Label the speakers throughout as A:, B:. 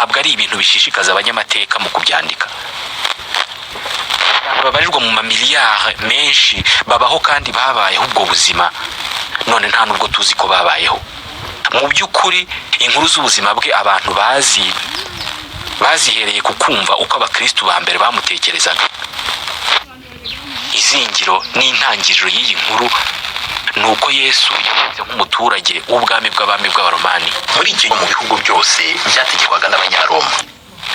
A: ntabwo ari ibintu bishishikaza abanyamateka mu kubyandika. Babarirwa mu mamiliyari menshi babaho kandi babayeho ubwo buzima, none nta nubwo tuzi ko babayeho. Mu by'ukuri inkuru z'ubuzima bwe abantu bazihereye ku kumva uko abakristu ba mbere bamutekerezaga. Izingiro n'intangiriro y'iyi nkuru ni uko Yesu yavutse nk'umuturage w'ubwami bw'abami bw'abaromani
B: muri icyo mu bihugu byose byategekwaga n'abanyaroma.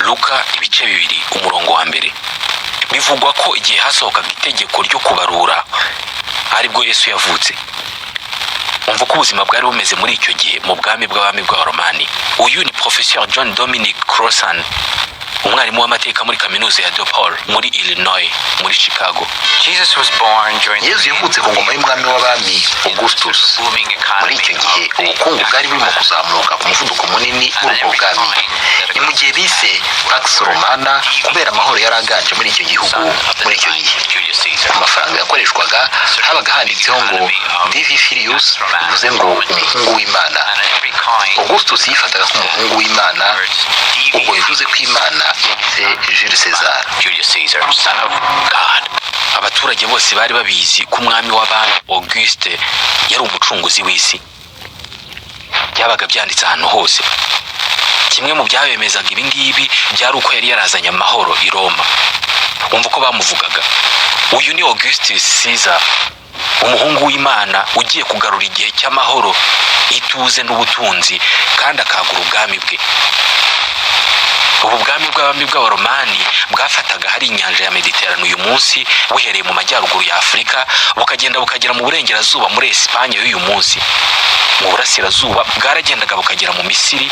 A: Luka ibice 2 umurongo wa mbere. Bivugwa ko igihe hasohokaga itegeko ryo kubarura aribwo Yesu yavutse. Umva ko ubuzima bwari bumeze muri icyo gihe mu bwami bw'abami bw'abaromani. Uyu ni Professor John Dominic Crossan, umwarimu w'amateka muri kaminuza ya DePaul muri Illinois muri Chicago.
B: Yesu yavutse ku ngoma y'umwami w'abami Augustus. Muri icyo gihe ubukungu bwari burimo kuzamuka ku muvuduko munini muri ubwo bwami. Ni mu gihe bise Pax Romana kubera amahoro yari aganje muri icyo gihugu muri icyo gihe. Amafaranga yakoreshwaga habaga handitseho ngo Divi Filius, bivuze ngo umuhungu w'Imana. Augustus yifataga nk'umuhungu w'Imana, ubwo bivuze ko Imana yise Jules Caesar.
A: Abaturage bose bari babizi ko umwami w'abami Auguste yari umucunguzi w'isi. Byabaga byanditse ahantu hose. Kimwe mu byabemezaga ibi ngibi byari uko yari yarazanye amahoro i Roma. Umva ko bamuvugaga, uyu ni Augustus Caesar, umuhungu w'Imana ugiye kugarura igihe cy'amahoro, ituze n'ubutunzi kandi akagura ubwami bwe. Ubu bwami bw'abami bw'abaromani bwafataga hari inyanja ya Mediterane uyu munsi buhereye mu majyaruguru ya Afurika bukagenda bukagera mu burengerazuba muri Espanye y'uyu munsi. Mu burasirazuba bwaragendaga bukagera mu Misiri,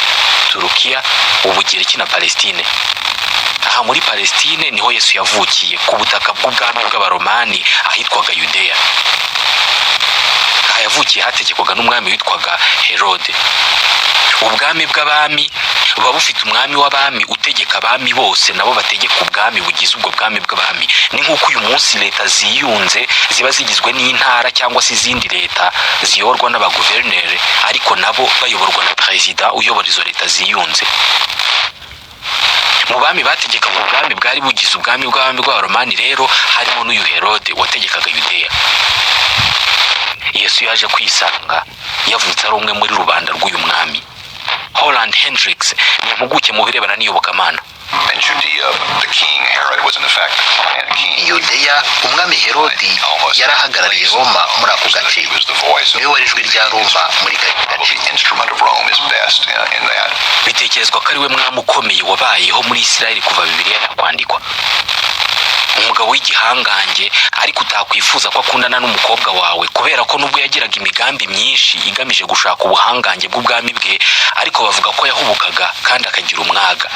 A: Turukiya, Ubugereki na Palestine. Aha muri Palestine niho Yesu yavukiye ku butaka bw'ubwami bw'abaromani ahitwaga Yudeya. Aha yavukiye hategekwaga n'umwami witwaga Herode. Ubwami bw'abami buba bufite umwami w'abami utegeka abami bose nabo bategeka ubwami bugize ubwo bwami bw'abami. Ni nk'uko uyu munsi leta ziyunze ziba zigizwe n'intara cyangwa se izindi leta ziyorwa n'abaguverineri, ariko nabo bayoborwa na perezida uyobora izo leta ziyunze. Mu bami bategekaga ubwami bwari bugize ubwami bw'abami bw'abaromani rero harimo n'uyu Herode wategekaga Yudeya. Yesu yaje kwisanga yavutse ari umwe muri rubanda rw'uyu mwami. Holland Hendricks ni impuguke mu birebana n'iyobokamana.
B: Yudeya, umwami Herodi yarahagarariye Roma muri ako gace. Niwe wari ijwi rya Roma muri kariya gace.
A: Bitekerezwa ko ari we mwami ukomeye wabayeho muri Isirayeli kuva Bibiliya yakwandikwa. Umugabo w'igihangange ariko utakwifuza ko akundana n'umukobwa wawe kubera ko nubwo yagiraga imigambi myinshi igamije gushaka ubuhangange bw'ubwami bwe, ariko bavuga ko yahubukaga kandi akagira umwaga.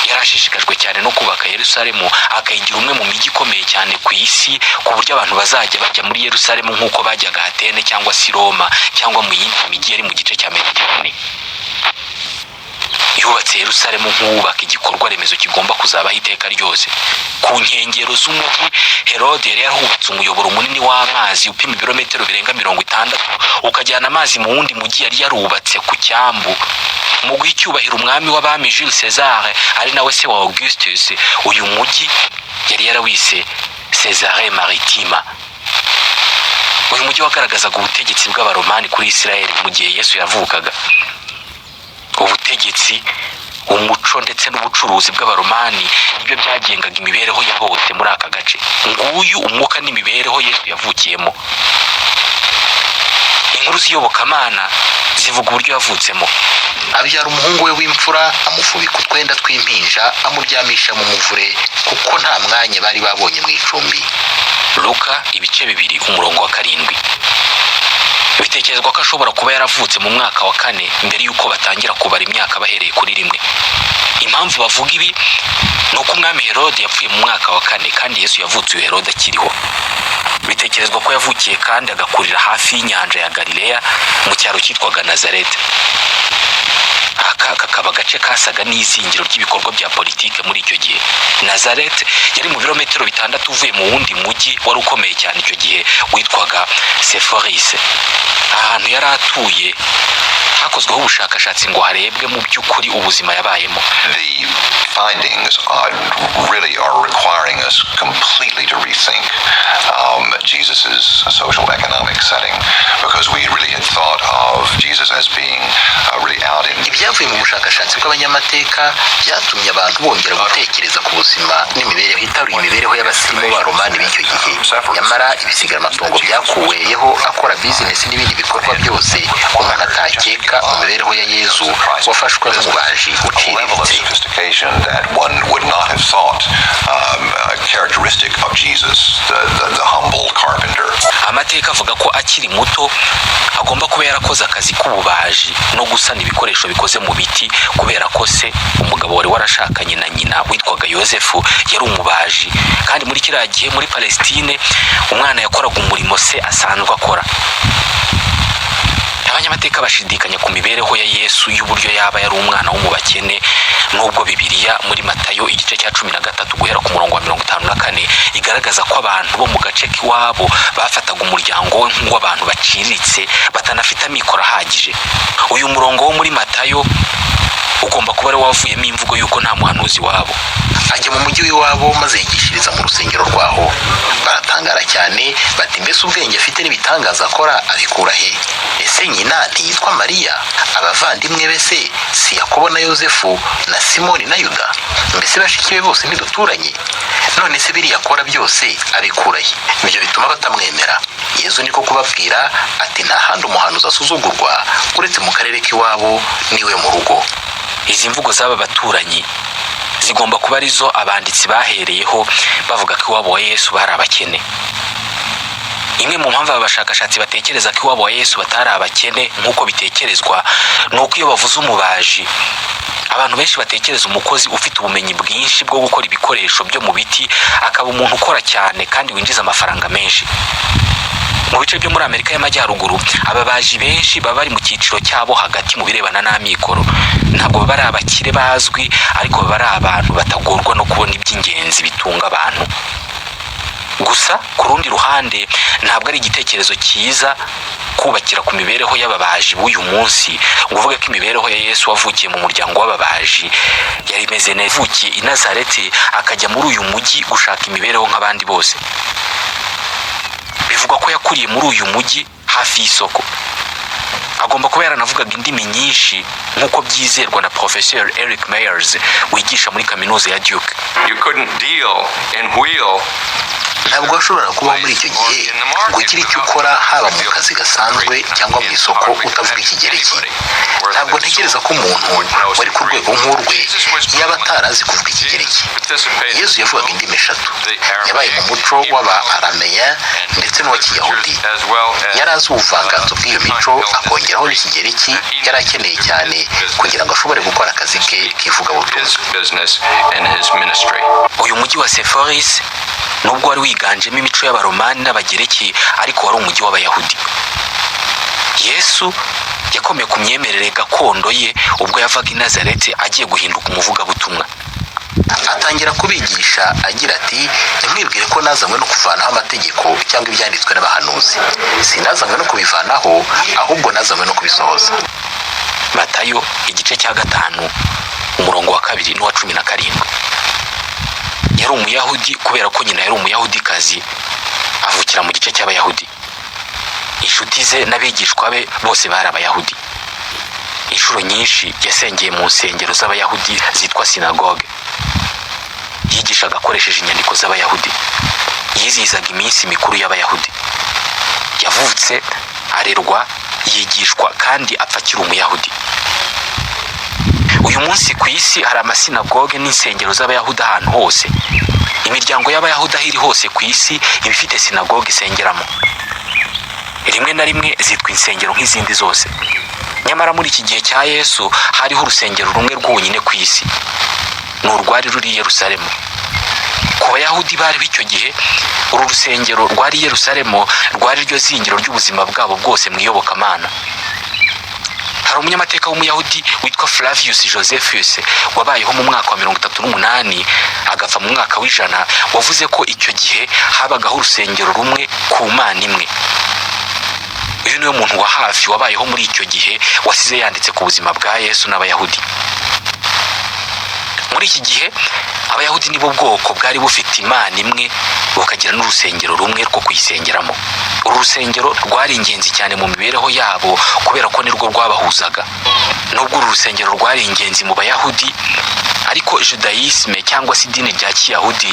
A: Yarashishikajwe cyane no kubaka Yerusalemu, akayigira umwe mu mijyi ikomeye cyane ku isi ku buryo abantu bazajya bajya muri Yerusalemu nk'uko bajyaga Atene cyangwa si Roma cyangwa mu yindi mijyi yari mu gice cya Mediterane. Yubatse Yerusalemu nk'ubaka igikorwa remezo kigomba kuzabaho iteka ryose. Ku nkengero z'umujyi, Herode yari yarubatse umuyoboro munini w'amazi upima ibirometero birenga 60 ukajyana amazi mu wundi mujyi yari yarubatse ku cyambu. Mu guha icyubahiro umwami w'abami Jules Caesar ari nawe se wa Augustus, uyu mujyi yari yarawise Caesarea Maritima. Uyu mujyi wagaragazaga ubutegetsi bw'abaromani kuri Isirayeli mu gihe Yesu yavukaga. Ubutegetsi, umuco ndetse n'ubucuruzi bw'abaromani nibyo byagengaga imibereho ya bose muri aka gace. Nguyu umwuka n'imibereho Yesu yavukiyemo. Inkuru z'iyobokamana zivuga uburyo yavutsemo.
B: Abyara umuhungu we w'imfura, amufubika utwenda tw'impinja, amuryamisha mu muvure kuko nta mwanya bari babonye mu icumbi.
A: Luka ibice 2 umurongo wa 7. Bitekerezwa ko ashobora kuba yaravutse mu mwaka wa 4 mbere yuko batangira kubara imyaka bahereye kuri 1. Impamvu bavuga ibi ni uko umwami Herode yapfuye mu mwaka wa 4 kandi Yesu yavutse uyu Herode akiriho. Bitekerezwa ko yavukiye kandi agakurira hafi y'inyanja ya Galileya mu cyaro cyitwaga Nazareth. Aka kakaba gace kasaga n'izingiro ry'ibikorwa bya politike muri icyo gihe. Nazareth yari mu birometero 6 uvuye mu wundi mujyi wari ukomeye cyane icyo gihe witwaga Sepphoris. Ahantu yari atuye hakozweho ubushakashatsi ngo harebwe mu by'ukuri ubuzima yabayemo.
C: The findings are requiring us completely to rethink Jesus's social economic setting, because we really had thought of Jesus as being really out in.
B: Ibyavuye mu bushakashatsi bw'abanyamateka byatumye abantu bongera gutekereza ku buzima n'imibereho itaruye imibereho y'abasirimu b'Abaromani b'icyo gihe. Nyamara ibisigaraamatongo byakuweyeho akora bizinesi n'ibindi bikorwa byose umuntu atakeka mu mibereho ya Yesu wafashwe nk'umubaji uciriritse.
C: That one would not have thought characteristic of Jesus, the humble carpenter.
A: Amateka avuga ko akiri muto agomba kuba yarakoze akazi k'ububaji no gusana ibikoresho bikoze mu biti, kubera ko se umugabo wari warashakanye na nyina witwaga Yosefu yari umubaji, kandi muri kiriya gihe muri Palestine umwana yakoraga umurimo se asanzwe akora. Abanyamateka bashidikanya ku mibereho ya Yesu y'uburyo yaba yari umwana wo mu bakene, nubwo Bibiliya muri Matayo igice cya 13 guhera ku murongo wa 54 igaragaza ko abantu bo mu gace k'iwabo bafataga umuryango we nk'uw'abantu baciriritse batanafite amikoro ahagije. Uyu murongo wo muri Matayo ugomba kuba ari wavuyemo imvugo y'uko nta muhanuzi wabo.
B: Ajya mu mujyi w'iwabo maze yigishiriza mu rusengero rwaho. Baratangara cyane bati, mbese ubwenge afite n'ibitangaza akora abikura he? Ese nyina ntiyitwa Mariya? Abavandimwe be se si Yakobo na Yosefu na Simoni na Yuda? Mbese bashiki be bose ntiduturanye? None se biriya akora byose abikura he? Ibyo bituma batamwemera. Yesu niko kubabwira ati, nta handi umuhanuzi asuzugurwa uretse mu karere k'iwabo niwe mu rugo.
A: Izi mvugo z'aba baturanyi zigomba kuba arizo abanditsi bahereyeho bavuga ko iwabo wa Yesu bari abakene. Imwe mu mpamvu abashakashatsi batekereza ko iwabo wa Yesu batari abakene nk'uko bitekerezwa, nuko iyo bavuze umubaji abantu benshi batekereza umukozi ufite ubumenyi bwinshi bwo gukora ibikoresho byo mu biti, akaba umuntu ukora cyane kandi winjiza amafaranga menshi. Mu bice byo muri Amerika y'Amajyaruguru ababaji benshi baba bari mu cyiciro cyabo hagati mu birebana n'amikoro. Ntabwo baba ari abakire bazwi, ariko baba ari abantu batagorwa no kubona iby'ingenzi bitunga abantu. Gusa ku rundi ruhande ntabwo ari igitekerezo cyiza kubakira ku mibereho y'ababaji b'uyu munsi ngo uvuge ko imibereho ya Yesu wavukiye mu muryango w'ababaji yari imeze neza. Yavukiye i Nazareti akajya muri uyu mujyi gushaka imibereho nk'abandi bose. Bivugwa ko yakuriye muri uyu mujyi hafi y'isoko. Agomba kuba yaranavugaga indimi nyinshi nk'uko byizerwa na Professor Eric Meyers wigisha muri kaminuza ya Duke.
B: Ntabwo washobora kubaho muri icyo gihe ngo ugire icyo ukora haba mu kazi gasanzwe cyangwa mu isoko utavuga Ikigereki. Ntabwo ntekereza ko umuntu wari ku rwego nk'urwe yaba atarazi kuvuga Ikigereki. Yesu yavugaga indimi 3. Yabaye mu muco w'Aba-Arameya ndetse n'uw'Ikiyahudi. Yari azi ubuvanganzo bw'iyo mico akongeraho n'Ikigereki yari akeneye cyane kugira ngo ashobore gukora akazi ke k'ivugabutumwa.
A: Uyu mujyi wa Sepphoris nubwo wari wiganjemo imico y'Abaromani n'Abagereki, ariko wari umujyi w'Abayahudi. Yesu yakomeye ku myemerere gakondo ye ubwo yavaga i Nazareti agiye guhinduka umuvugabutumwa.
B: Atangira kubigisha agira ati, ntimwibwire ko nazanywe no kuvanaho amategeko cyangwa ibyanditswe n'abahanuzi. Sinazanywe no kubivanaho, ahubwo nazanywe no kubisohoza.
A: Matayo igice cya 5 umurongo wa 2 n'uwa 17. Yari umuyahudi kubera ko nyina yari umuyahudikazi, avukira mu gice cy'Abayahudi. Inshuti ze n'abigishwa be bose bari Abayahudi. Inshuro nyinshi yasengeye mu nsengero z'Abayahudi zitwa sinagoge. Yigishaga akoresheje inyandiko z'Abayahudi. Yizihizaga iminsi mikuru y'Abayahudi. Yavutse, arerwa, yigishwa kandi apfa akiri umuyahudi. Uyu munsi ku isi hari amasinagoge n'insengero z'Abayahudi ahantu hose. Imiryango y'Abayahudi aho iri hose ku isi iba ifite sinagoge isengeramo. Rimwe na rimwe zitwa insengero nk'izindi zose. Nyamara muri iki gihe cya Yesu hariho urusengero rumwe rwonyine ku isi. Ni urwari ruri i Yerusalemu. Ku Bayahudi bari b'icyo gihe, uru rusengero rwari i Yerusalemu rwari ryo zingiro ry'ubuzima bwabo bwose mu iyobokamana. hari umunyamateka w'umuyahudi witwa Flavius Josephus wabayeho mu mwaka wa 38 agapfa mu mwaka w'100 wavuze ko icyo gihe habagaho urusengero rumwe ku Mana imwe. Uyu niwe muntu wa hafi wabayeho muri icyo gihe wasize yanditse ku buzima bwa Yesu n'abayahudi. Muri iki gihe abayahudi nibo bwoko bwari bufite Imana imwe bukagira n'urusengero rumwe rwo kuyisengeramo. Uru rusengero rwari ingenzi cyane mu mibereho yabo kubera ko nirwo rwabahuzaga. Nubwo uru rusengero rwari ingenzi mu bayahudi, ariko Judaisme cyangwa se idini rya Kiyahudi